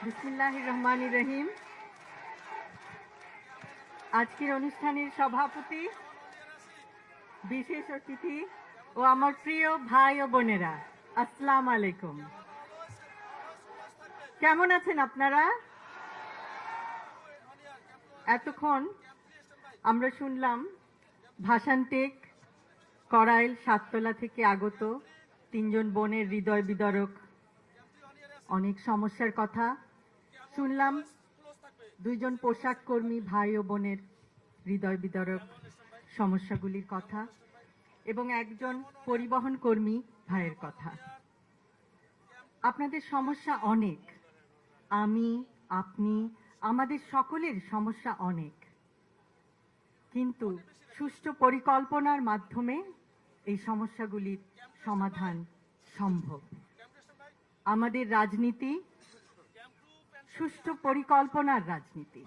বিসমিল্লাহির রহমানির রহিম। আজকের অনুষ্ঠানের সভাপতি, বিশেষ অতিথি ও আমার প্রিয় ভাই ও বোনেরা, আসসালামু আলাইকুম। কেমন আছেন আপনারা? এতক্ষণ আমরা শুনলাম ভাষান্টেক, করাইল, সাততলা থেকে আগত তিনজন বোনের হৃদয় বিদারক অনেক সমস্যার কথা শুনলাম। দুইজন পোশাক কর্মী ভাই ও বোনের হৃদয় বিদারক সমস্যাগুলির কথা এবং একজন পরিবহন কর্মী ভাইয়ের কথা। আপনাদের সমস্যা অনেক, আমি, আপনি, আমাদের সকলের সমস্যা অনেক, কিন্তু সুষ্ঠু পরিকল্পনার মাধ্যমে এই সমস্যাগুলির সমাধান সম্ভব। আমাদের রাজনীতি সুষ্ঠু পরিকল্পনার রাজনীতি।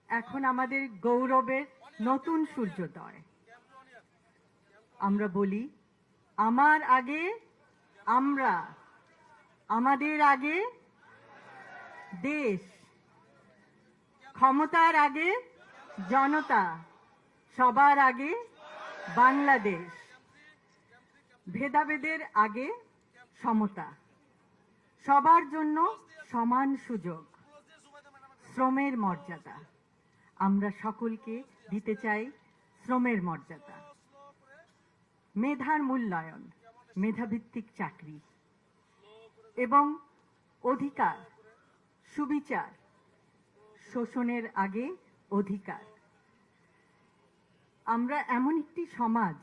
এখন আমাদের গৌরবের নতুন সূর্যোদয়। আমরা বলি, আমার আগে আমরা, আমাদের আগে দেশ, ক্ষমতার আগে জনতা, সবার আগে বাংলাদেশ, ভেদাভেদের আগে সমতা, সবার জন্য সমান সুযোগ, শ্রমের মর্যাদা। আমরা সকলকে দিতে চাই শ্রমের মর্যাদা, মেধার মূল্যায়ন, মেধাভিত্তিক চাকরি এবং অধিকার, সুবিচার, শোষণের আগে অধিকার। আমরা এমন একটি সমাজ,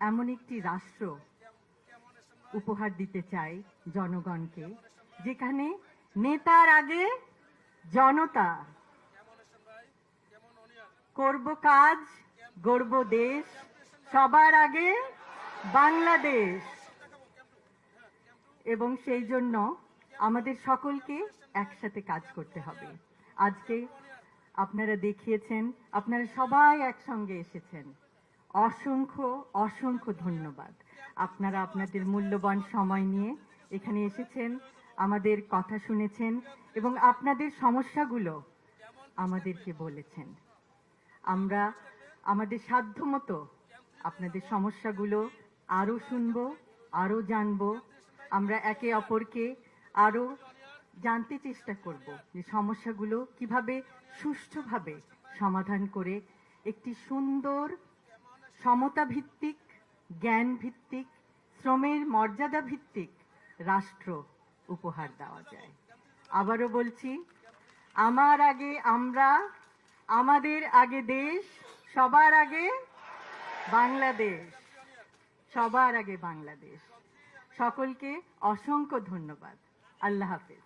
এমন একটি রাষ্ট্র উপহার দিতে চাই জনগণকে, যেখানে নেতার আগে জনতা, করব কাজ, গড়ব দেশ, সবার আগে বাংলাদেশ। এবং সেই জন্য আমাদের সকলকে একসাথে কাজ করতে হবে। আজকে আপনারা দেখিয়েছেন, আপনারা সবাই একসঙ্গে এসেছেন। অসংখ্য অসংখ্য ধন্যবাদ। আপনারা আপনাদের মূল্যবান সময় নিয়ে এখানে এসেছেন, আমাদের কথা শুনেছেন এবং আপনাদের সমস্যাগুলো আমাদেরকে বলেছেন। আমরা আমাদের সাধ্যমতো আপনাদের সমস্যাগুলো আরও শুনব, আরও জানব। আমরা একে অপরকে আরও জানতে চেষ্টা করব যে সমস্যাগুলো কিভাবে সুষ্ঠুভাবে সমাধান করে একটি সুন্দর সমতা ভিত্তিক, জ্ঞান ভিত্তিক, শ্রমের মর্যাদা ভিত্তিক রাষ্ট্র উপহার দেওয়া যায়। আবারও বলছি, আমার আগে আমরা, আমাদের আগে দেশ, সবার আগে বাংলাদেশ, সবার আগে বাংলাদেশ। সকলকে অসংখ্য ধন্যবাদ। আল্লাহ হাফেজ।